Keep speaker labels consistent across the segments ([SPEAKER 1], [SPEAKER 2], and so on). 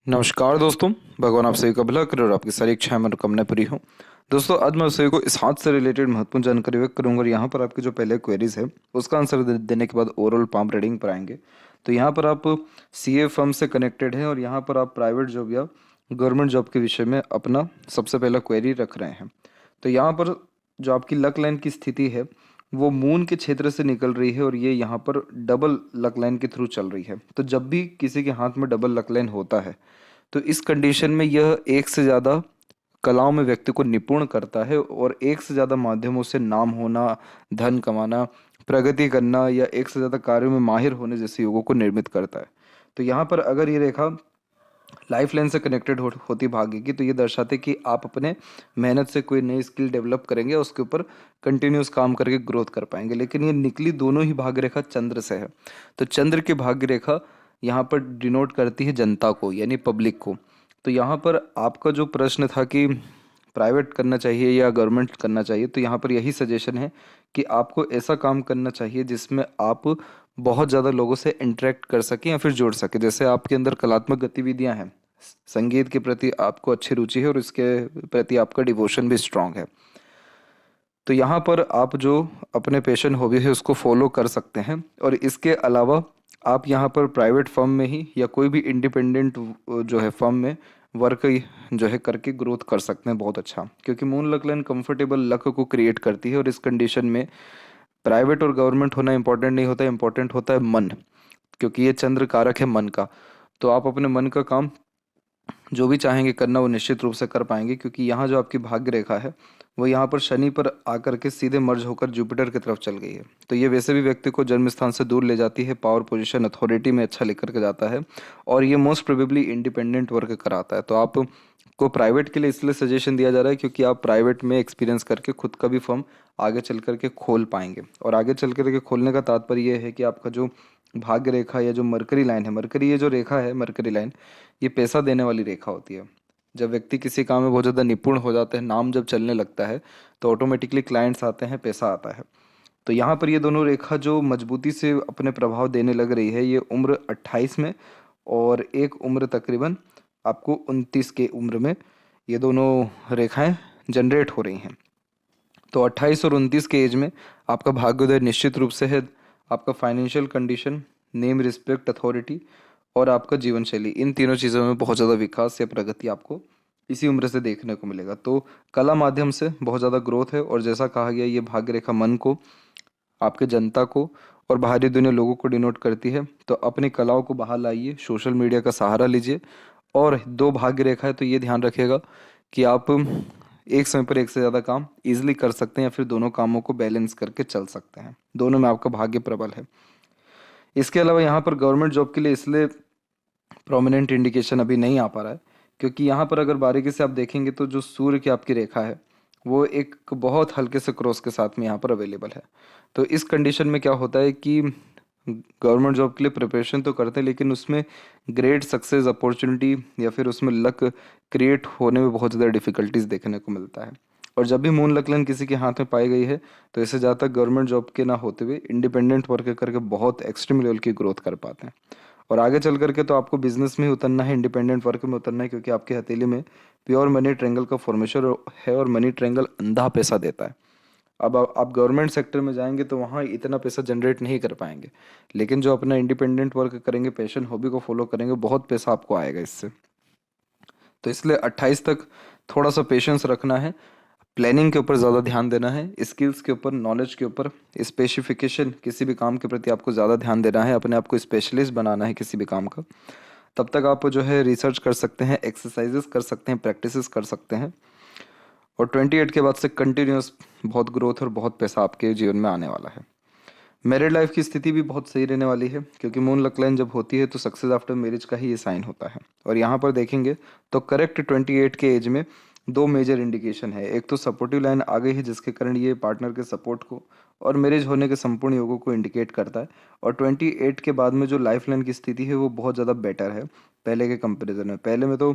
[SPEAKER 1] नमस्कार दोस्तों। भगवान आप सभी का भला करे और आपकी सारी इच्छाएं मनोकामनाएं पूरी हो। दोस्तों, आज मैं आप सभी को इस हाथ से रिलेटेड महत्वपूर्ण जानकारी व्यक्त करूंगा और यहाँ पर आपके जो पहले क्वेरीज है उसका आंसर देने के बाद ओवरऑल पाम रीडिंग पर आएंगे। तो यहाँ पर आप सीए फर्म से कनेक्टेड हैं और यहाँ पर आप प्राइवेट जॉब या गवर्नमेंट जॉब के विषय में अपना सबसे पहला क्वेरी रख रहे हैं। तो यहाँ पर जो आपकी लक लाइन की स्थिति है वो मून के क्षेत्र से निकल रही है और ये यहाँ पर डबल लक लाइन के थ्रू चल रही है। तो जब भी किसी के हाथ में डबल लक लाइन होता है तो इस कंडीशन में यह एक से ज़्यादा कलाओं में व्यक्ति को निपुण करता है और एक से ज़्यादा माध्यमों से नाम होना, धन कमाना, प्रगति करना या एक से ज़्यादा कार्यों में माहिर होने जैसे योगों को निर्मित करता है। तो यहाँ पर अगर ये रेखा लाइफ लाइन से कनेक्टेड होती भाग्य की तो ये दर्शाते कि आप अपने मेहनत से कोई नई स्किल डेवलप करेंगे, उसके ऊपर कंटिन्यूस काम करके ग्रोथ कर पाएंगे। लेकिन ये निकली दोनों ही भाग्य रेखा चंद्र से है। तो चंद्र की भाग्य रेखा यहाँ पर डिनोट करती है जनता को यानी पब्लिक को। तो यहाँ पर आपका जो प्रश्न था कि प्राइवेट करना चाहिए या गवर्नमेंट करना चाहिए, तो यहाँ पर यही सजेशन है कि आपको ऐसा काम करना चाहिए जिसमें आप बहुत ज़्यादा लोगों से इंटरेक्ट कर सकें या फिर जुड़ सकें। जैसे आपके अंदर कलात्मक गतिविधियाँ हैं, संगीत के प्रति आपको अच्छी रुचि है और इसके प्रति आपका डिवोशन भी स्ट्रांग है, तो यहाँ पर आप जो अपने पैशन हॉबी है उसको फॉलो कर सकते हैं। और इसके अलावा आप यहाँ पर प्राइवेट फर्म में ही या कोई भी इंडिपेंडेंट जो है फर्म में वर्क जो है करके ग्रोथ कर सकते हैं बहुत अच्छा, क्योंकि moon luck line comfortable luck को क्रिएट करती है। और इस कंडीशन में प्राइवेट और गवर्नमेंट होना इंपॉर्टेंट नहीं होता, इंपॉर्टेंट होता है मन, क्योंकि ये चंद्र कारक है मन का। तो आप अपने मन का काम जो भी चाहेंगे करना वो निश्चित रूप से कर पाएंगे, क्योंकि यहाँ जो आपकी भाग्य रेखा है वो यहाँ पर शनि पर आकर के सीधे मर्ज होकर जुपिटर की तरफ चल गई है। तो ये वैसे भी व्यक्ति को जन्म स्थान से दूर ले जाती है, पावर पोजीशन अथॉरिटी में अच्छा लेकर के जाता है और ये मोस्ट प्रोबेबली इंडिपेंडेंट वर्क कराता है। तो आप को प्राइवेट के लिए इसलिए सजेशन दिया जा रहा है क्योंकि आप प्राइवेट में एक्सपीरियंस करके खुद का भी फर्म आगे चल करके खोल पाएंगे। और आगे चल करके खोलने का तात्पर्य ये है कि आपका जो भाग्य रेखा या जो मरकरी लाइन है, मरकरी ये जो रेखा है मरकरी लाइन, ये पैसा देने वाली रेखा होती है। जब व्यक्ति किसी काम में बहुत ज़्यादा निपुण हो जाते हैं, नाम जब चलने लगता है तो ऑटोमेटिकली क्लाइंट्स आते हैं, पैसा आता है। तो यहाँ पर ये दोनों रेखा जो मजबूती से अपने प्रभाव देने लग रही है, ये उम्र 28 में और एक उम्र तकरीबन आपको 29 के उम्र में ये दोनों रेखाएं जनरेट हो रही हैं। तो 28 और 29 के एज में आपका भाग्योदय निश्चित रूप से है। आपका financial condition, name, respect, authority और आपका जीवन शैली, इन तीनों चीज़ों में बहुत ज़्यादा विकास या प्रगति आपको इसी उम्र से देखने को मिलेगा। तो कला माध्यम से बहुत ज़्यादा ग्रोथ है और जैसा कहा गया ये भाग्य रेखा मन को, आपके जनता को और बाहरी दुनिया लोगों को डिनोट करती है। तो अपनी कलाओं को बाहर लाइए, सोशल मीडिया का सहारा लीजिए। और दो भाग्य रेखा है तो ये ध्यान रखिएगा कि आप एक समय पर एक से ज़्यादा काम इजीली कर सकते हैं या फिर दोनों कामों को बैलेंस करके चल सकते हैं। दोनों में आपका भाग्य प्रबल है। इसके अलावा यहाँ पर गवर्नमेंट जॉब के लिए इसलिए प्रोमिनेंट इंडिकेशन अभी नहीं आ पा रहा है क्योंकि यहाँ पर अगर बारीकी से आप देखेंगे तो जो सूर्य की आपकी रेखा है वो एक बहुत हल्के से क्रॉस के साथ में यहाँ पर अवेलेबल है। तो इस कंडीशन में क्या होता है कि गवर्नमेंट जॉब के लिए प्रिपरेशन तो करते हैं लेकिन उसमें ग्रेट सक्सेस अपॉर्चुनिटी या फिर उसमें लक क्रिएट होने में बहुत ज़्यादा डिफिकल्टीज देखने को मिलता है। और जब भी मून लक लाइन किसी के हाथ में पाई गई है तो इसे ज़्यादातर गवर्नमेंट जॉब के ना होते हुए इंडिपेंडेंट वर्क करके बहुत एक्सट्रीम लेवल की ग्रोथ कर पाते हैं। और आगे चल करके तो आपको बिजनेस में ही उतरना है, इंडिपेंडेंट वर्क में उतरना है, क्योंकि आपके हथेली में प्योर मनी ट्रायंगल का फॉर्मेशन है और मनी ट्रायंगल अंधा पैसा देता है। अब आप गवर्नमेंट सेक्टर में जाएंगे तो वहाँ इतना पैसा जनरेट नहीं कर पाएंगे, लेकिन जो अपना इंडिपेंडेंट वर्क करेंगे, पैशन हॉबी को फॉलो करेंगे, बहुत पैसा आपको आएगा इससे। तो इसलिए 28 तक थोड़ा सा पेशेंस रखना है, प्लानिंग के ऊपर ज़्यादा ध्यान देना है, स्किल्स के ऊपर, नॉलेज के ऊपर, स्पेसिफिकेशन, किसी भी काम के प्रति आपको ज़्यादा ध्यान देना है, अपने आप को स्पेशलिस्ट बनाना है किसी भी काम का। तब तक आप जो है रिसर्च कर सकते हैं, एक्सरसाइजेस कर सकते हैं, प्रैक्टिसेस कर सकते हैं। और 28 के बाद से कंटिन्यूस बहुत ग्रोथ और बहुत पैसा आपके जीवन में आने वाला है। मैरिड लाइफ की स्थिति भी बहुत सही रहने वाली है क्योंकि मून लक लाइन जब होती है तो सक्सेस आफ्टर मैरिज का ही ये साइन होता है। और यहाँ पर देखेंगे तो करेक्ट 28 के एज में दो मेजर इंडिकेशन है। एक तो सपोर्टिव लाइन आ गई है जिसके कारण ये पार्टनर के सपोर्ट को और मैरिज होने के संपूर्ण योगों को इंडिकेट करता है। और 28 के बाद में जो लाइफ लाइन की स्थिति है वो बहुत ज़्यादा बेटर है पहले के कंपेरिजन में। पहले में तो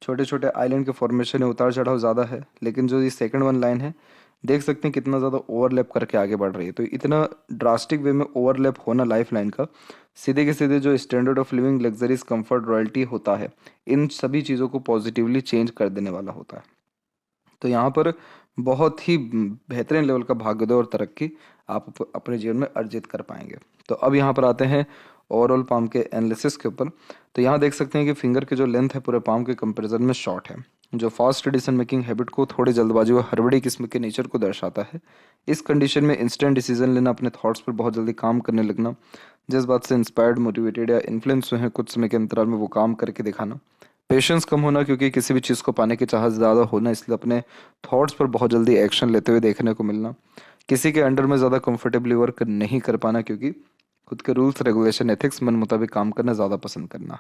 [SPEAKER 1] छोटे छोटे आइलैंड के फॉर्मेशन है, उतार चढ़ाव ज़्यादा है, लेकिन जो ये सेकंड वन लाइन है देख सकते हैं कितना ज़्यादा ओवरलैप करके आगे बढ़ रही है। तो इतना ड्रास्टिक वे में ओवरलैप होना लाइफ लाइन का सीधे के सीधे जो standard of living, luxuries, comfort, royalty होता है, इन सभी चीज़ों को पॉजिटिवली चेंज कर देने वाला होता है। तो यहाँ पर बहुत ही बेहतरीन लेवल का भाग्योदय और तरक्की आप अपने जीवन में अर्जित कर पाएंगे। तो अब यहाँ पर आते हैं ओवरऑल पाम के एनालिसिस के ऊपर। तो यहाँ देख सकते हैं कि फिंगर की जो लेंथ है पूरे पाम के कंपैरिजन में शॉर्ट है, जो फास्ट डिसीजन मेकिंग हैबिट को, थोड़ी जल्दबाजी व हड़बड़ी किस्म के नेचर को दर्शाता है। इस कंडीशन में इंस्टेंट डिसीजन लेना, अपने थॉट्स पर बहुत जल्दी काम करने लगना, जिस बात से इंस्पायर्ड, मोटिवेटेड या इन्फ्लुएंस हुए हैं कुछ समय के अंतराल में वो काम करके दिखाना। पेशेंस कम होना, क्योंकि किसी भी चीज़ को पाने की चाहत ज़्यादा होना, इसलिए अपने थॉट्स पर बहुत जल्दी एक्शन लेते हुए देखने को मिलना। किसी के अंडर में ज़्यादा कंफर्टेबली वर्क नहीं कर पाना, क्योंकि खुद के रूल्स, रेगुलेशन, एथिक्स, मन मुताबिक काम करना ज़्यादा पसंद करना।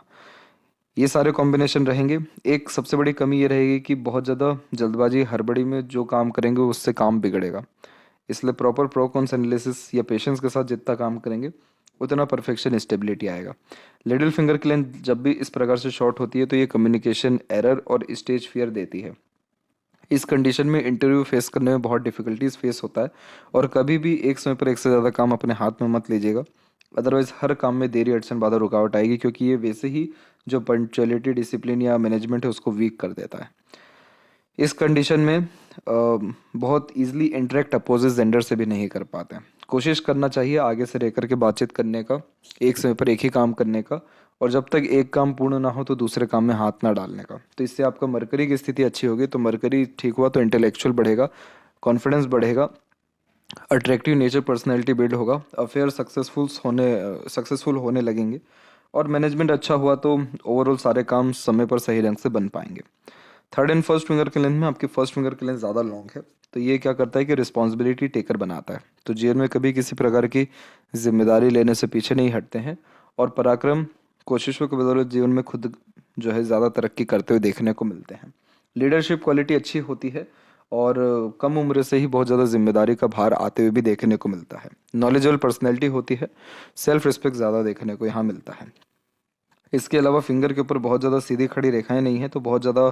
[SPEAKER 1] ये सारे कॉम्बिनेशन रहेंगे। एक सबसे बड़ी कमी ये रहेगी कि बहुत ज़्यादा जल्दबाजी, हड़बड़ी में जो काम करेंगे उससे काम बिगड़ेगा। इसलिए प्रॉपर प्रो कॉन्स एनालिसिस या पेशेंस के साथ जितना काम करेंगे उतना परफेक्शन, स्टेबिलिटी आएगा। लिटिल फिंगर की लेंथ जब भी इस प्रकार से शॉर्ट होती है तो ये कम्युनिकेशन एरर और स्टेज फियर देती है। इस कंडीशन में इंटरव्यू फेस करने में बहुत डिफिकल्टीज फेस होता है। और कभी भी एक समय पर एक से ज़्यादा काम अपने हाथ में मत लीजिएगा, अदरवाइज हर काम में देरी, अड़चन, बाधा, रुकावट आएगी, क्योंकि ये वैसे ही जो पंक्चुअलिटी, डिसिप्लिन या मैनेजमेंट है उसको वीक कर देता है। इस कंडीशन में बहुत इजीली इंटरेक्ट अपोजिट जेंडर से भी नहीं कर पाते हैं। कोशिश करना चाहिए आगे से रह करके बातचीत करने का, एक समय पर एक ही काम करने का, और जब तक एक काम पूर्ण ना हो तो दूसरे काम में हाथ ना डालने का। तो इससे आपका मरकरी की स्थिति अच्छी होगी। तो मरकरी ठीक हुआ तो इंटेलेक्चुअल बढ़ेगा, कॉन्फिडेंस बढ़ेगा, अट्रैक्टिव नेचर, पर्सनैलिटी बिल्ड होगा, अफेयर सक्सेसफुल होने लगेंगे, और मैनेजमेंट अच्छा हुआ तो ओवरऑल सारे काम समय पर सही ढंग से बन पाएंगे। थर्ड एंड फर्स्ट फिंगर के लेंथ में आपकी फर्स्ट फिंगर की लेंथ ज़्यादा लॉन्ग है, तो ये क्या करता है कि रिस्पॉन्सिबिलिटी टेकर बनाता है। तो जीवन में कभी किसी प्रकार की जिम्मेदारी लेने से पीछे नहीं हटते हैं, और पराक्रम, कोशिशों की बदौलत जीवन में खुद जो है ज़्यादा तरक्की करते हुए देखने को मिलते हैं। लीडरशिप क्वालिटी अच्छी होती है, और कम उम्र से ही बहुत ज़्यादा जिम्मेदारी का भार आते हुए भी देखने को मिलता है। नॉलेजेबल पर्सनैलिटी होती है, सेल्फ रिस्पेक्ट ज़्यादा देखने को यहाँ मिलता है। इसके अलावा फिंगर के ऊपर बहुत ज़्यादा सीधी खड़ी रेखाएं नहीं है, तो बहुत ज़्यादा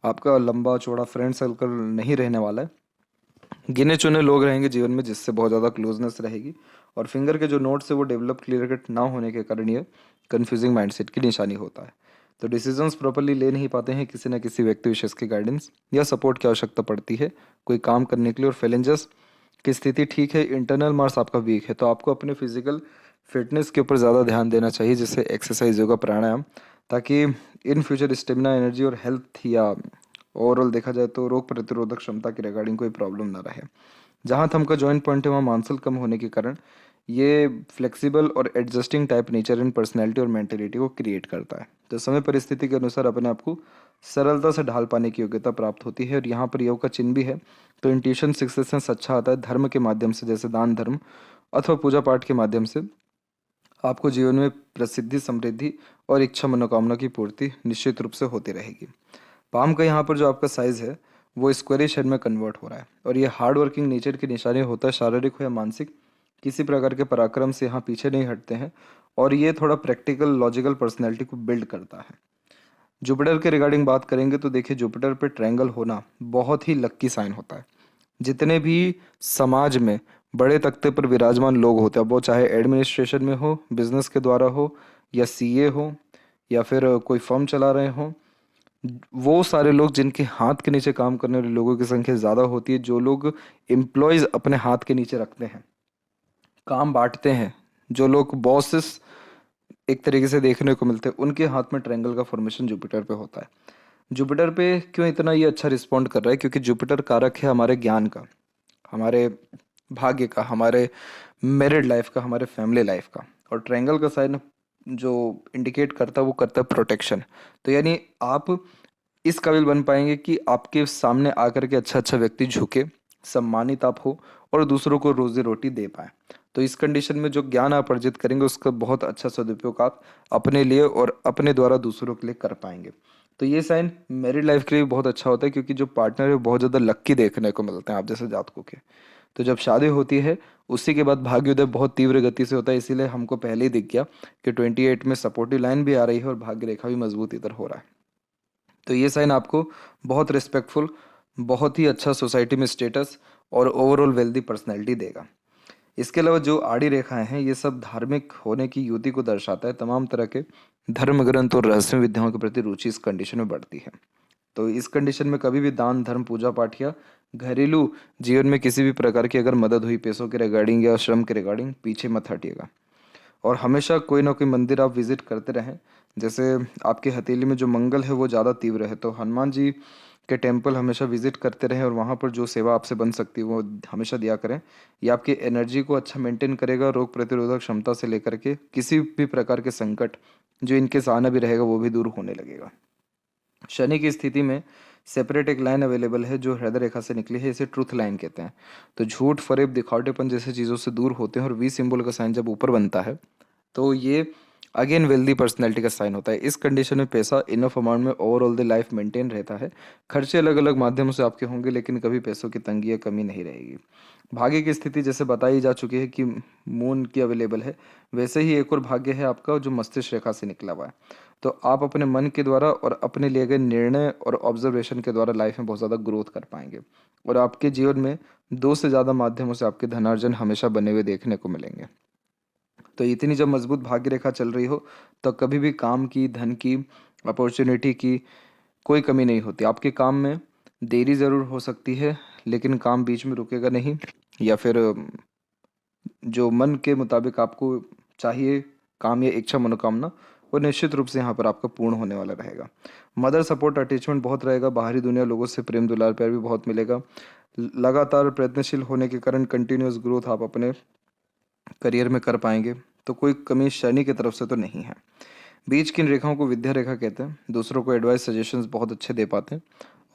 [SPEAKER 1] आपका लंबा चौड़ा फ्रेंड सर्कल नहीं रहने वाला है। गिने चुने लोग रहेंगे जीवन में, जिससे बहुत ज़्यादा क्लोजनेस रहेगी। और फिंगर के जो नोट्स है वो डेवलप, क्लियर कट ना होने के कारण ये कन्फ्यूजिंग माइंडसेट की निशानी होता है। तो डिसीजंस प्रॉपरली ले नहीं पाते हैं, किसी न किसी व्यक्ति विशेष की गाइडेंस या सपोर्ट की आवश्यकता पड़ती है कोई काम करने के लिए। और फैलेंजर्स की स्थिति ठीक है, इंटरनल मार्स आपका वीक है, तो आपको अपने फिजिकल फिटनेस के ऊपर ज़्यादा ध्यान देना चाहिए, जैसे एक्सरसाइज, योगा, प्राणायाम, ताकि इन फ्यूचर स्टेमिना, एनर्जी और हेल्थ, या ओवरऑल देखा जाए तो रोग प्रतिरोधक क्षमता के रिगार्डिंग कोई प्रॉब्लम ना रहे। जहाँ थम का जॉइंट पॉइंट है वहाँ मांसल कम होने के कारण ये फ्लेक्सिबल और adjusting type nature and personality और मेंटेलिटी को क्रिएट करता है। तो समय परिस्थिति के अनुसार अपने आप को सरलता से ढाल पाने की योग्यता प्राप्त होती है। और यहाँ पर योग का चिन्ह भी है, तो इंट्यूशन, सिक्स्थ सेंस अच्छा आता है। धर्म के माध्यम से, जैसे दान धर्म अथवा पूजा पाठ के माध्यम से आपको जीवन में प्रसिद्धि, समृद्धि और इच्छा मनोकामना की पूर्ति निश्चित रूप से होती रहेगी। पाम का यहाँ पर जो आपका साइज है वो स्क्वायरिश शेप में कन्वर्ट हो रहा है, और ये हार्ड वर्किंग नेचर की निशानी होता है। शारीरिक हो या मानसिक, किसी प्रकार के पराक्रम से यहाँ पीछे नहीं हटते हैं, और ये थोड़ा प्रैक्टिकल, लॉजिकल पर्सनैलिटी को बिल्ड करता है। जुपिटर के रिगार्डिंग बात करेंगे तो देखिए, जुपिटर पे ट्रायंगल होना बहुत ही लक्की साइन होता है। जितने भी समाज में बड़े तख्ते पर विराजमान लोग होते हैं, वो चाहे एडमिनिस्ट्रेशन में हो, बिजनेस के द्वारा हो, या सीए हो, या फिर कोई फर्म चला रहे हो, वो सारे लोग जिनके हाथ के नीचे काम करने वाले लोगों की संख्या ज़्यादा होती है। जो लोग एम्प्लॉयज़ अपने हाथ के नीचे रखते हैं, काम बांटते हैं, जो लोग बॉसेस एक तरीके से देखने को मिलते हैं, उनके हाथ में ट्रायंगल का फॉर्मेशन जुपिटर पे होता है। जुपिटर पे क्यों इतना ये अच्छा रिस्पॉन्ड कर रहा है? क्योंकि जुपिटर कारक है हमारे ज्ञान का, हमारे भाग्य का, हमारे मैरिड लाइफ का, हमारे फैमिली लाइफ का। और ट्रायंगल का साइन जो इंडिकेट करता है वो करता है प्रोटेक्शन। तो यानी आप इस काबिल बन पाएंगे कि आपके सामने आकर के अच्छा अच्छा व्यक्ति झुके, सम्मानित आप हो, और दूसरों को रोजी रोटी दे पाए। तो इस कंडीशन में जो ज्ञान आप अर्जित करेंगे उसका बहुत अच्छा सदुपयोग आप अपने लिए और अपने द्वारा दूसरों के लिए कर पाएंगे। तो ये साइन मैरिड लाइफ के लिए बहुत अच्छा होता है, क्योंकि जो पार्टनर है वो बहुत ज़्यादा लक्की देखने को मिलते हैं आप जैसे जातकों के। तो जब शादी होती है उसी के बाद भाग्योदय बहुत तीव्र गति से होता है। इसीलिए हमको पहले ही दिख गया कि 28 में सपोर्टिव लाइन भी आ रही है और भाग्य रेखा भी मजबूत इधर हो रहा है। तो ये साइन आपको बहुत रिस्पेक्टफुल, बहुत ही अच्छा सोसाइटी में स्टेटस और ओवरऑल वेल्दी पर्सनैलिटी देगा। इसके अलावा जो आड़ी रेखाएं हैं ये सब धार्मिक होने की युति को दर्शाता है। तमाम तरह के धर्म ग्रंथ और रहस्य विद्याओं के प्रति रुचि इस कंडीशन में बढ़ती है। तो इस कंडीशन में कभी भी दान धर्म पूजा पाठ या घरेलू जीवन में किसी भी प्रकार की अगर मदद हुई पैसों के रिगार्डिंग या श्रम के रिगार्डिंग, पीछे मत हटिएगा। और हमेशा कोई ना कोई मंदिर आप विजिट करते रहें। जैसे आपकी हथेली में जो मंगल है वो ज़्यादा तीव्र है, तो हनुमान जी के टेम्पल हमेशा विजिट करते रहें और वहाँ पर जो सेवा आपसे बन सकती है वो हमेशा दिया करें। ये आपकी एनर्जी को अच्छा मेंटेन करेगा, रोग प्रतिरोधक क्षमता से लेकर के किसी भी प्रकार के संकट जो इनके आना भी रहेगा वो भी दूर होने लगेगा। शनि की स्थिति में सेपरेट एक लाइन अवेलेबल है जो हृदय रेखा से निकली है, इसे ट्रूथ लाइन कहते हैं। तो झूठ, फरेब, दिखावटेपन जैसे चीज़ों से दूर होते हैं और वी सिंबल का साइन जब ऊपर बनता है तो ये अगेन वेल्दी पर्सनैलिटी का साइन होता है। इस कंडीशन में पैसा इनफ अमाउंट में ओवरऑल द लाइफ मेंटेन रहता है। खर्चे अलग अलग माध्यमों से आपके होंगे लेकिन कभी पैसों की तंगी या कमी नहीं रहेगी। भाग्य की स्थिति जैसे बताई जा चुकी है कि मून की अवेलेबल है, वैसे ही एक और भाग्य है आपका जो मस्तिष्क रेखा से निकला हुआ है। तो आप अपने मन के द्वारा और अपने लिए गए निर्णय और ऑब्जर्वेशन के द्वारा लाइफ में बहुत ज़्यादा ग्रोथ कर पाएंगे और आपके जीवन में दो से ज़्यादा माध्यमों से आपके धनार्जन हमेशा बने हुए देखने को मिलेंगे। तो इतनी जब मजबूत भाग्य रेखा चल रही हो तो कभी भी काम की, धन की, अपॉर्चुनिटी की कोई कमी नहीं होती। आपके काम में देरी ज़रूर हो सकती है लेकिन काम बीच में रुकेगा नहीं, या फिर जो मन के मुताबिक आपको चाहिए काम या इच्छा मनोकामना वो निश्चित रूप से यहाँ पर आपका पूर्ण होने वाला रहेगा। मदर सपोर्ट अटैचमेंट बहुत रहेगा। बाहरी दुनिया लोगों से प्रेम दुलार प्यार भी बहुत मिलेगा। लगातार प्रयत्नशील होने के कारण कंटिन्यूस ग्रोथ आप अपने करियर में कर पाएंगे। तो कोई कमी शनि की तरफ से तो नहीं है। बीच की इन रेखाओं को विद्या रेखा कहते हैं। दूसरों को एडवाइस सजेशंस बहुत अच्छे दे पाते हैं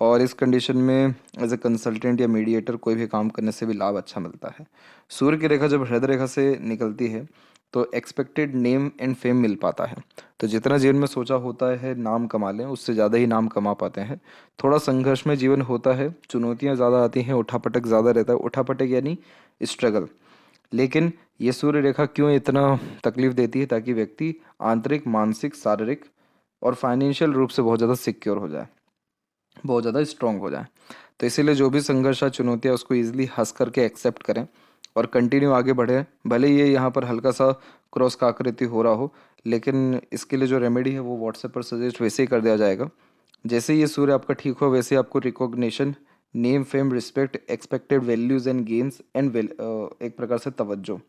[SPEAKER 1] और इस कंडीशन में एज ए कंसल्टेंट या मीडिएटर कोई भी काम करने से भी लाभ अच्छा मिलता है। सूर्य की रेखा जब हृदय रेखा से निकलती है तो एक्सपेक्टेड नेम एंड फेम मिल पाता है। तो जितना जीवन में सोचा होता है नाम कमा लें, उससे ज़्यादा ही नाम कमा पाते हैं। थोड़ा संघर्ष में जीवन होता है, चुनौतियाँ ज़्यादा आती हैं, उठापटक ज़्यादा रहता है। उठापटक यानी स्ट्रगल। लेकिन ये सूर्य रेखा क्यों इतना तकलीफ देती है? ताकि व्यक्ति आंतरिक, मानसिक, शारीरिक और फाइनेंशियल रूप से बहुत ज़्यादा सिक्योर हो जाए, बहुत ज़्यादा स्ट्रांग हो जाए। तो इसीलिए जो भी संघर्ष या चुनौतियाँ उसको ईजिली हंस करके एक्सेप्ट करें और कंटिन्यू आगे बढ़े। भले ये यहाँ पर हल्का सा क्रॉस का आकृति हो रहा हो, लेकिन इसके लिए जो रेमेडी है वो व्हाट्सएप पर सजेस्ट वैसे ही कर दिया जाएगा। जैसे ही ये सूर्य आपका ठीक हो वैसे आपको recognition, name, fame, respect, expected values and games and एक प्रकार से तवज्जो,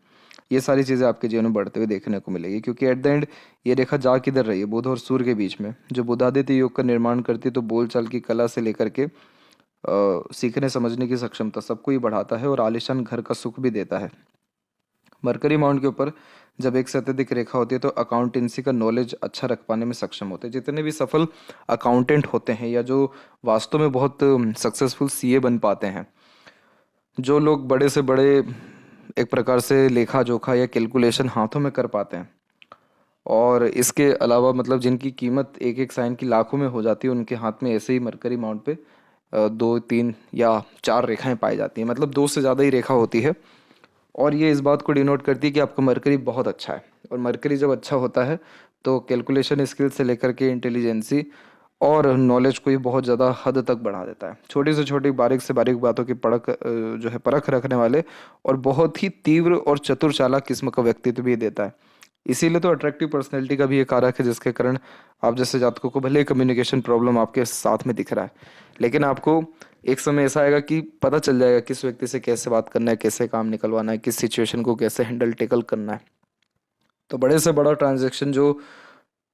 [SPEAKER 1] ये सारी चीज़ें आपके जीवन में बढ़ते हुए देखने को मिलेगी। क्योंकि एट द एंड ये रेखा जा किधर रही है? बुध और सूर्य के बीच में। जो बुधादित्य योग का निर्माण करती है तो बोलचाल की कला से लेकर के सीखने समझने की सक्षमता सबको ही बढ़ाता है और आलीशान घर का सुख भी देता है। मरकरी माउंट के ऊपर जब एक से अत्यधिक रेखा होती है तो अकाउंटेंसी का नॉलेज अच्छा रख पाने में सक्षम होते हैं। जितने भी सफल अकाउंटेंट होते हैं या जो वास्तव में बहुत सक्सेसफुल सीए बन पाते हैं, जो लोग बड़े से बड़े एक प्रकार से लेखा जोखा या कैलकुलेशन हाथों में कर पाते हैं, और इसके अलावा मतलब जिनकी कीमत एक एक साइन की लाखों में हो जाती है, उनके हाथ में ऐसे ही मरकरी माउंट पे दो, तीन या चार रेखाएं पाई जाती हैं। मतलब दो से ज़्यादा ही रेखा होती है और ये इस बात को डिनोट करती है कि आपका मरकरी बहुत अच्छा है। और मरकरी जब अच्छा होता है तो कैलकुलेशन स्किल से लेकर के इंटेलिजेंसी और नॉलेज को ये बहुत ज़्यादा हद तक बढ़ा देता है। छोटी से छोटी, बारीक से बारीक बातों की जो है परख रखने वाले और बहुत ही तीव्र और चतुर चालाक किस्म का व्यक्तित्व भी देता है। इसीलिए तो अट्रैक्टिव पर्सनैलिटी का भी एक कारक है, जिसके कारण आप जैसे जातकों को भले कम्युनिकेशन प्रॉब्लम आपके साथ में दिख रहा है, लेकिन आपको एक समय ऐसा आएगा कि पता चल जाएगा किस व्यक्ति से कैसे बात करना है, कैसे काम निकलवाना है, किस सिचुएशन को कैसे हैंडल टेकल करना है। तो बड़े से बड़ा ट्रांजैक्शन जो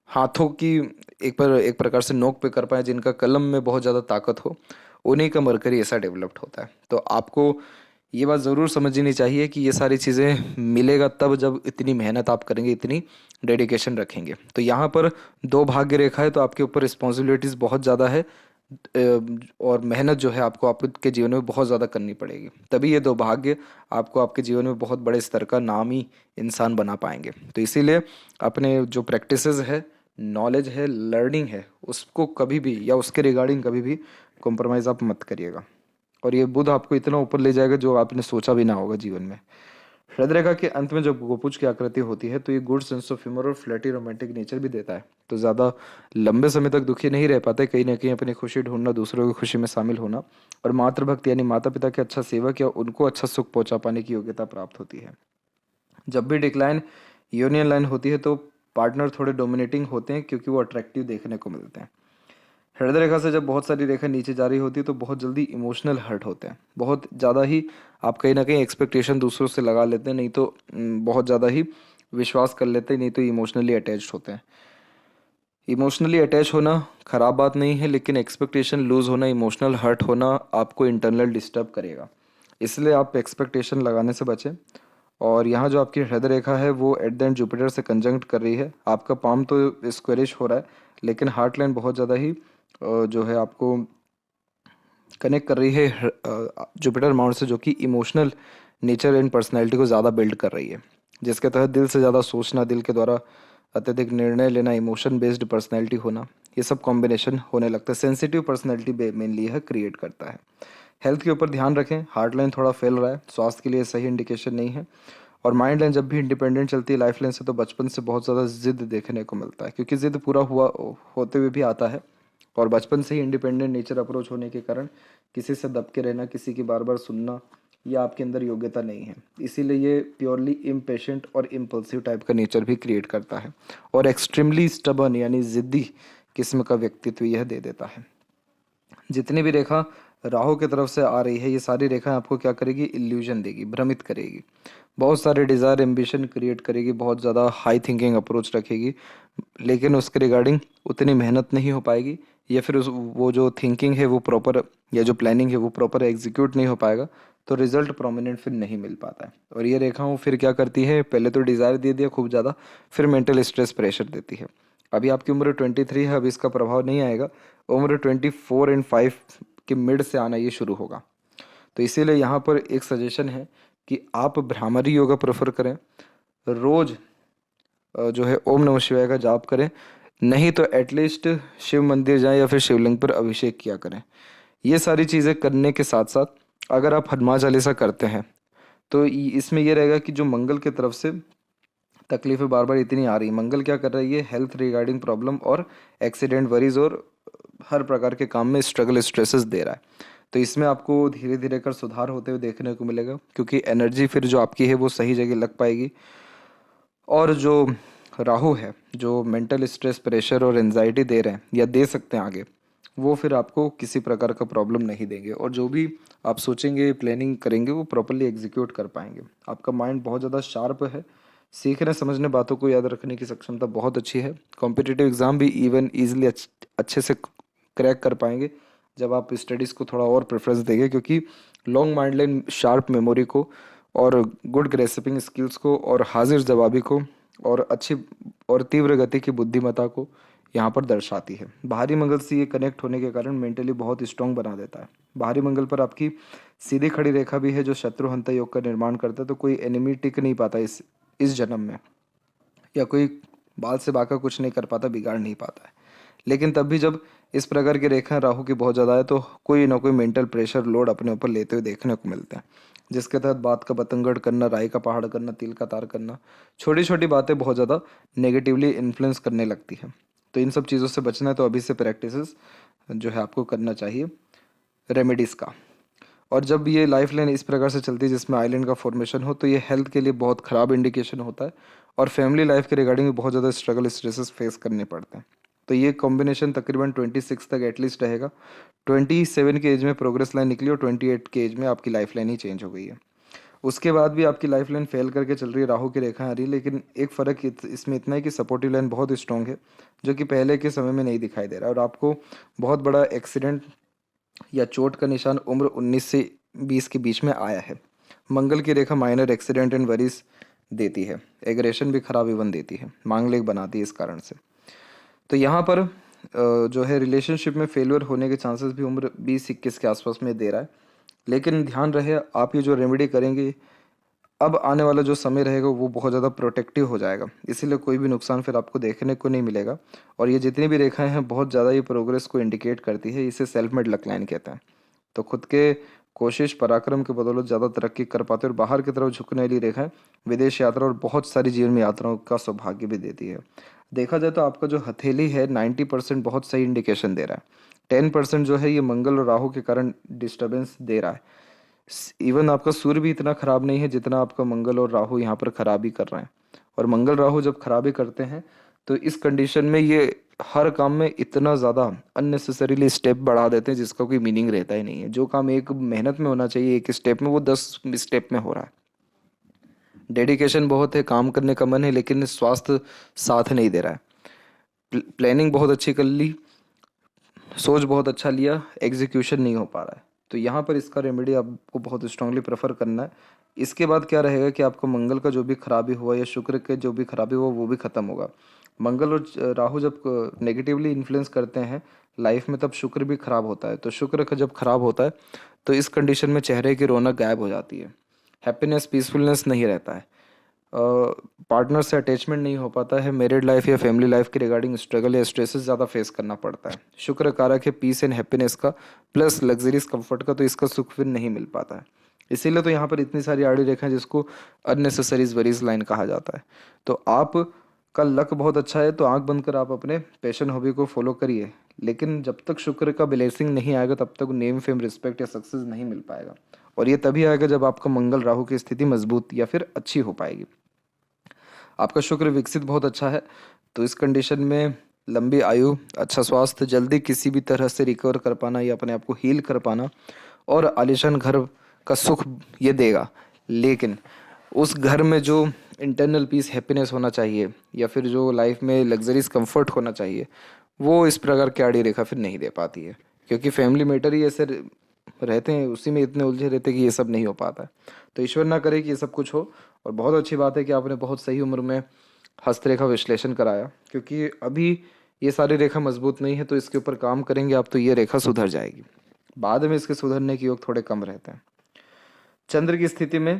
[SPEAKER 1] हाथों की एक प्रकार से नोक पे कर पाए, जिनका कलम में बहुत ज़्यादा ताकत हो, उन्हीं का मरकरी ऐसा डेवलप्ड होता है। तो आपको ये बात ज़रूर समझनी चाहिए कि ये सारी चीज़ें मिलेगा तब जब इतनी मेहनत आप करेंगे, इतनी डेडिकेशन रखेंगे। तो यहाँ पर दो भाग्य रेखा है तो आपके ऊपर रिस्पॉन्सिबिलिटीज़ बहुत ज़्यादा है और मेहनत जो है आपको आपके जीवन में बहुत ज़्यादा करनी पड़ेगी। तभी ये दो भाग्य आपको आपके जीवन में बहुत बड़े स्तर का नामी इंसान बना पाएंगे। तो इसीलिए अपने जो प्रैक्टिसेस है, नॉलेज है, लर्निंग है, उसको कभी भी या उसके रिगार्डिंग कभी भी कॉम्प्रोमाइज़ आप मत करिएगा। और ये बुध आपको इतना ऊपर ले जाएगा जो आपने सोचा भी ना होगा जीवन में। हृदय रेखा के अंत में जब गोपुज की आकृति होती है तो ये गुड सेंस ऑफ ह्यूमर और फ्लर्टी रोमांटिक नेचर भी देता है। तो ज़्यादा लंबे समय तक दुखी नहीं रह पाते, कहीं ना कहीं अपनी खुशी ढूंढना, दूसरों की खुशी में शामिल होना और मातृभक्ति यानी माता पिता के अच्छा सेवक या उनको अच्छा सुख पहुंचा पाने की योग्यता प्राप्त होती है। जब भी डिक्लाइन यूनियन लाइन होती है तो पार्टनर थोड़े डोमिनेटिंग होते हैं क्योंकि वो अट्रैक्टिव देखने को मिलते हैं। हृदय रेखा से जब बहुत सारी रेखा नीचे जा रही होती है तो बहुत जल्दी इमोशनल हर्ट होते हैं, बहुत ज़्यादा ही आप कहीं ना कहीं एक्सपेक्टेशन दूसरों से लगा लेते हैं, नहीं तो बहुत ज़्यादा ही विश्वास कर लेते हैं, नहीं तो इमोशनली अटैच्ड होते हैं। इमोशनली अटैच होना खराब बात नहीं है, लेकिन एक्सपेक्टेशन लूज होना, इमोशनल हर्ट होना आपको इंटरनल डिस्टर्ब करेगा। इसलिए आप एक्सपेक्टेशन लगाने से बचें। और यहाँ जो आपकी हृदय रेखा है वो एट द एंड जुपिटर से कंजंक्ट कर रही है। आपका पाम तो स्क्वेरिश हो रहा है, लेकिन हार्ट लाइन बहुत ज़्यादा ही जो है आपको कनेक्ट कर रही है जुपिटर माउंट से, जो कि इमोशनल नेचर एंड पर्सनैलिटी को ज़्यादा बिल्ड कर रही है, जिसके तहत दिल से ज़्यादा सोचना, दिल के द्वारा अत्यधिक निर्णय लेना, इमोशन बेस्ड पर्सनैलिटी होना, ये सब कॉम्बिनेशन होने लगता है। सेंसिटिव पर्सनैलिटी मेनली यह क्रिएट करता है। हेल्थ के ऊपर ध्यान रखें, हार्ट लाइन थोड़ा फैल रहा है, स्वास्थ्य के लिए सही इंडिकेशन नहीं है। और माइंड लाइन जब भी इंडिपेंडेंट चलती है लाइफ लाइन से तो बचपन से बहुत ज़्यादा जिद देखने को मिलता है, क्योंकि जिद पूरा हुआ होते हुए भी आता है। और बचपन से ही इंडिपेंडेंट नेचर अप्रोच होने के कारण किसी से दब के रहना, किसी की बार बार सुनना, यह आपके अंदर योग्यता नहीं है। इसीलिए ये प्योरली इम्पेशेंट और इम्पल्सिव टाइप का नेचर भी क्रिएट करता है और एक्सट्रीमली स्टबर्न यानी ज़िद्दी किस्म का व्यक्तित्व यह दे देता है। जितनी भी रेखा राहु की तरफ से आ रही है, ये सारी रेखाएं आपको क्या करेगी, इल्यूजन देगी, भ्रमित करेगी, बहुत सारे डिज़ायर एम्बिशन क्रिएट करेगी, बहुत ज़्यादा हाई थिंकिंग अप्रोच रखेगी, लेकिन उसके रिगार्डिंग उतनी मेहनत नहीं हो पाएगी, या फिर उस वो जो थिंकिंग है वो प्रॉपर, या जो प्लानिंग है वो प्रॉपर एग्जीक्यूट नहीं हो पाएगा, तो रिजल्ट प्रोमिनेंट फिर नहीं मिल पाता है। और ये रेखाओं फिर क्या करती है, पहले तो डिज़ायर दे दिया खूब ज़्यादा, फिर मेंटल स्ट्रेस प्रेशर देती है। अभी आपकी उम्र 23 है, अब इसका प्रभाव नहीं आएगा, उम्र 24 एंड 5 के मिड से आना ये शुरू होगा। तो इसीलिए यहाँ पर एक सजेशन है कि आप भ्रामरी योगा प्रेफर करें, रोज जो है ओम नमः शिवाय का जाप करें, नहीं तो एटलीस्ट शिव मंदिर जाएं या फिर शिवलिंग पर अभिषेक किया करें। ये सारी चीज़ें करने के साथ साथ अगर आप हनुमान चालीसा करते हैं तो इसमें यह रहेगा कि जो मंगल की तरफ से तकलीफें बार बार इतनी आ रही, मंगल क्या कर रही है, हेल्थ रिगार्डिंग प्रॉब्लम और एक्सीडेंट वरीज और हर प्रकार के काम में स्ट्रगल स्ट्रेसेस दे रहा है। तो इसमें आपको धीरे धीरे कर सुधार होते हुए देखने को मिलेगा, क्योंकि एनर्जी फिर जो आपकी है वो सही जगह लग पाएगी। और जो राहु है, जो मेंटल स्ट्रेस, प्रेशर और एनजाइटी दे रहे हैं या दे सकते हैं आगे, वो फिर आपको किसी प्रकार का प्रॉब्लम नहीं देंगे, और जो भी आप सोचेंगे, प्लानिंग करेंगे, वो प्रॉपरली एग्जीक्यूट कर पाएंगे। आपका माइंड बहुत ज़्यादा शार्प है, सीखने समझने, बातों को याद रखने की क्षमता बहुत अच्छी है। कॉम्पिटिटिव एग्ज़ाम भी इवन ईजिली अच्छे से क्रैक कर पाएंगे जब आप स्टडीज़ को थोड़ा और प्रेफरेंस देंगे, क्योंकि long mind line sharp memory को और गुड ग्रेसिपिंग स्किल्स को और हाजिर जवाबी को और अच्छी और तीव्र गति की बुद्धिमत्ता को यहाँ पर दर्शाती है। बाहरी मंगल से ये कनेक्ट होने के कारण मेंटली बहुत स्ट्रांग बना देता है। बाहरी मंगल पर आपकी सीधी खड़ी रेखा भी है जो शत्रुहंता योग का निर्माण करता है, तो कोई एनिमी टिक नहीं पाता इस जन्म में, या कोई बाल से बाका कुछ नहीं कर पाता, बिगाड़ नहीं पाता है। लेकिन तब भी जब इस प्रकार की रेखाएं राहु की बहुत ज़्यादा है तो कोई ना कोई मेंटल प्रेशर लोड अपने ऊपर लेते हुए देखने को मिलता है, जिसके तहत बात का बतंगड़ करना, राई का पहाड़ करना, तिल का तार करना, छोटी छोटी बातें बहुत ज़्यादा नेगेटिवली इन्फ्लुएंस करने लगती है। तो इन सब चीज़ों से बचना है तो अभी से प्रैक्टिसेस जो है आपको करना चाहिए रेमेडीज़ का। और जब ये लाइफ लाइन इस प्रकार से चलती है जिसमें आइलैंड का फॉर्मेशन हो, तो ये हेल्थ के लिए बहुत ख़राब इंडिकेशन होता है, और फैमिली लाइफ के रिगार्डिंग भी बहुत ज़्यादा स्ट्रगल स्ट्रेसेस फेस करने पड़ते हैं। तो ये कॉम्बिनेशन तकरीबन 26 तक एटलीस्ट रहेगा। 27 के एज में प्रोग्रेस लाइन निकली और 28 के एज में आपकी लाइफ लाइन ही चेंज हो गई है। उसके बाद भी आपकी लाइफ लाइन फेल करके चल रही है, राहु की रेखा आ रही है, लेकिन एक फ़र्क इसमें इतना है कि सपोर्टिव लाइन बहुत स्ट्रॉन्ग है, जो कि पहले के समय में नहीं दिखाई दे रहा है। और आपको बहुत बड़ा एक्सीडेंट या चोट का निशान उम्र 19 से 20 के बीच में आया है। मंगल की रेखा माइनर एक्सीडेंट एंड वरीज देती है, एग्रेशन भी खराब इवन देती है, मांगलिक बनाती है इस कारण से। तो यहाँ पर जो है रिलेशनशिप में फेलियर होने के चांसेस भी उम्र 20-21 के आसपास में दे रहा है। लेकिन ध्यान रहे, आप ये जो रेमेडी करेंगे, अब आने वाला जो समय रहेगा वो बहुत ज़्यादा प्रोटेक्टिव हो जाएगा, इसीलिए कोई भी नुकसान फिर आपको देखने को नहीं मिलेगा। और ये जितनी भी रेखाएं हैं बहुत ज़्यादा ये प्रोग्रेस को इंडिकेट करती है, इसे सेल्फ मेड लक लाइन कहते हैं। तो खुद के कोशिश पराक्रम के बदौलत ज़्यादा तरक्की कर पाते हैं और बाहर की तरफ झुकने वाली रेखाएं विदेश यात्रा और बहुत सारी जीवन में यात्राओं का सौभाग्य भी देती है। देखा जाए तो आपका जो हथेली है 90% बहुत सही इंडिकेशन दे रहा है। 10% जो है ये मंगल और राहु के कारण डिस्टरबेंस दे रहा है। इवन आपका सूर्य भी इतना खराब नहीं है जितना आपका मंगल और राहु यहाँ पर खराबी कर रहे हैं। और मंगल राहु जब खराबी करते हैं तो इस कंडीशन में ये हर काम में इतना ज़्यादा अननेसेसरीली स्टेप बढ़ा देते हैं जिसका कोई मीनिंग रहता ही नहीं है। जो काम एक मेहनत में होना चाहिए एक स्टेप में, वो 10 स्टेप में हो रहा है। डेडिकेशन बहुत है, काम करने का मन है, लेकिन स्वास्थ्य साथ नहीं दे रहा है। प्लानिंग बहुत अच्छी कर ली, सोच बहुत अच्छा लिया, एग्जीक्यूशन नहीं हो पा रहा है। तो यहाँ पर इसका रेमेडी आपको बहुत स्ट्रांगली प्रेफर करना है। इसके बाद क्या रहेगा कि आपको मंगल का जो भी खराबी हुआ या शुक्र के जो भी खराबी हुआ वो भी ख़त्म होगा। मंगल और राहु जब नेगेटिवली इन्फ्लुएंस करते हैं लाइफ में तब शुक्र भी खराब होता है। तो शुक्र का जब खराब होता है तो इस कंडीशन में चेहरे की रौनक गायब हो जाती है, हैप्पीनेस पीसफुलनेस नहीं रहता है, पार्टनर से अटैचमेंट नहीं हो पाता है, मैरिड लाइफ या फैमिली लाइफ के रिगार्डिंग स्ट्रगल या स्ट्रेसेस ज़्यादा फेस करना पड़ता है। शुक्र कारक है पीस एंड हैप्पीनेस का प्लस लग्जरीज कंफर्ट का, तो इसका सुख फिर नहीं मिल पाता है। इसीलिए तो यहाँ पर इतनी सारी आड़ी रेखाएं जिसको अननेसेसरीज वरीज लाइन कहा जाता है। तो आप का लक बहुत अच्छा है तो आंख बंद कर आप अपने पैशन हॉबी को फॉलो करिए, लेकिन जब तक शुक्र का ब्लेसिंग नहीं आएगा तब तक नेम फेम रिस्पेक्ट या सक्सेस नहीं मिल पाएगा। और ये तभी आएगा जब आपका मंगल राहु की स्थिति मजबूत या फिर अच्छी हो पाएगी। आपका शुक्र विकसित बहुत अच्छा है तो इस कंडीशन में लंबी आयु, अच्छा स्वास्थ्य, जल्दी किसी भी तरह से रिकवर कर पाना या अपने आप को हील कर पाना और आलीशान घर का सुख ये देगा। लेकिन उस घर में जो इंटरनल पीस हैप्पीनेस होना चाहिए या फिर जो लाइफ में लग्जरीज कंफर्ट होना चाहिए वो इस प्रकार की आड़ी रेखा फिर नहीं दे पाती है, क्योंकि फैमिली मैटर ही ऐसे रहते हैं, उसी में इतने उलझे रहते हैं कि ये सब नहीं हो पाता है। तो ईश्वर ना करे कि ये सब कुछ हो। और बहुत अच्छी बात है कि आपने बहुत सही उम्र में हस्तरेखा विश्लेषण कराया, क्योंकि अभी ये सारी रेखा मजबूत नहीं है तो इसके ऊपर काम करेंगे आप तो ये रेखा सुधर जाएगी। बाद में इसके सुधरने के योग थोड़े कम रहते हैं। चंद्र की स्थिति में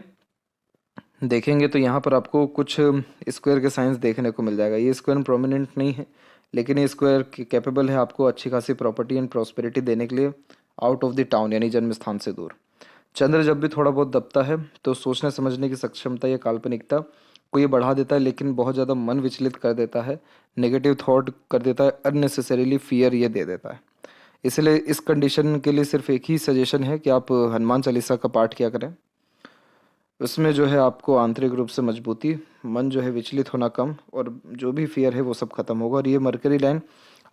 [SPEAKER 1] देखेंगे तो यहाँ पर आपको कुछ स्क्वायर के साइंस देखने को मिल जाएगा। ये स्क्वायर प्रोमिनेंट नहीं है लेकिन ये स्क्वायर कैपेबल है आपको अच्छी खासी प्रॉपर्टी एंड प्रॉस्पेरिटी देने के लिए आउट ऑफ द टाउन यानी जन्म स्थान से दूर। चंद्र जब भी थोड़ा बहुत दबता है तो सोचने समझने की सक्षमता या काल्पनिकता को ये बढ़ा देता है, लेकिन बहुत ज़्यादा मन विचलित कर देता है, नेगेटिव थॉट कर देता है, अननेसेसरीली फियर ये दे देता है। इसलिए इस कंडीशन के लिए सिर्फ एक ही सजेशन है कि आप हनुमान चालीसा का पाठ किया करें। उसमें जो है आपको आंतरिक रूप से मजबूती, मन जो है विचलित होना कम और जो भी फियर है वो सब खत्म होगा। और ये मरकरी लाइन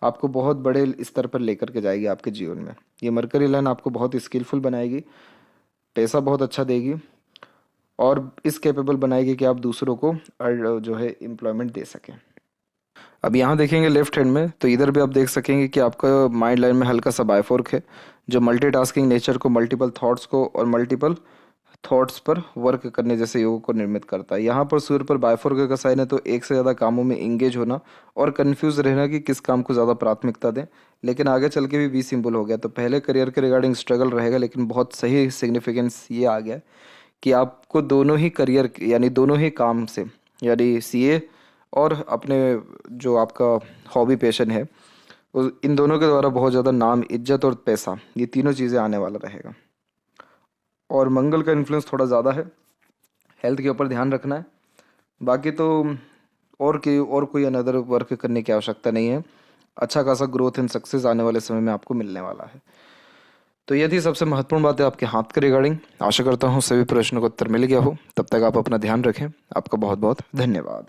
[SPEAKER 1] आपको बहुत बड़े स्तर पर लेकर के जाएगी आपके जीवन में। ये मरकरी लाइन आपको बहुत स्किलफुल बनाएगी, पैसा बहुत अच्छा देगी और इस कैपेबल बनाएगी कि आप दूसरों को जो है एम्प्लॉयमेंट दे सकें। अब यहाँ देखेंगे लेफ्ट हैंड में तो इधर भी आप देख सकेंगे कि आपका माइंड लाइन में हल्का सा बायफोर्क है जो मल्टीटास्किंग नेचर को, मल्टीपल थॉट्स को और मल्टीपल थॉट्स पर वर्क करने जैसे योग को निर्मित करता है। यहाँ पर सूर्य पर बायफोर्क का साइन है तो एक से ज़्यादा कामों में इंगेज होना और कंफ्यूज रहना कि किस काम को ज़्यादा प्राथमिकता दें। लेकिन आगे चल के भी सिंबल हो गया तो पहले करियर के रिगार्डिंग स्ट्रगल रहेगा, लेकिन बहुत सही सिग्निफिकेंस ये आ गया कि आपको दोनों ही करियर यानी दोनों ही काम से यानी सीए और अपने जो आपका हॉबी पैशन है इन दोनों के द्वारा बहुत ज़्यादा नाम, इज्जत और पैसा ये तीनों चीज़ें आने वाला रहेगा। और मंगल का इन्फ्लुएंस थोड़ा ज़्यादा है, हेल्थ के ऊपर ध्यान रखना है। बाकी तो और कोई अनदर वर्क करने की आवश्यकता नहीं है। अच्छा खासा ग्रोथ एंड सक्सेस आने वाले समय में आपको मिलने वाला है। तो ये थी सबसे महत्वपूर्ण बात है आपके हाथ के रिगार्डिंग। आशा करता हूँ सभी प्रश्नों का उत्तर मिल गया हो। तब तक आप अपना ध्यान रखें। आपका बहुत बहुत धन्यवाद।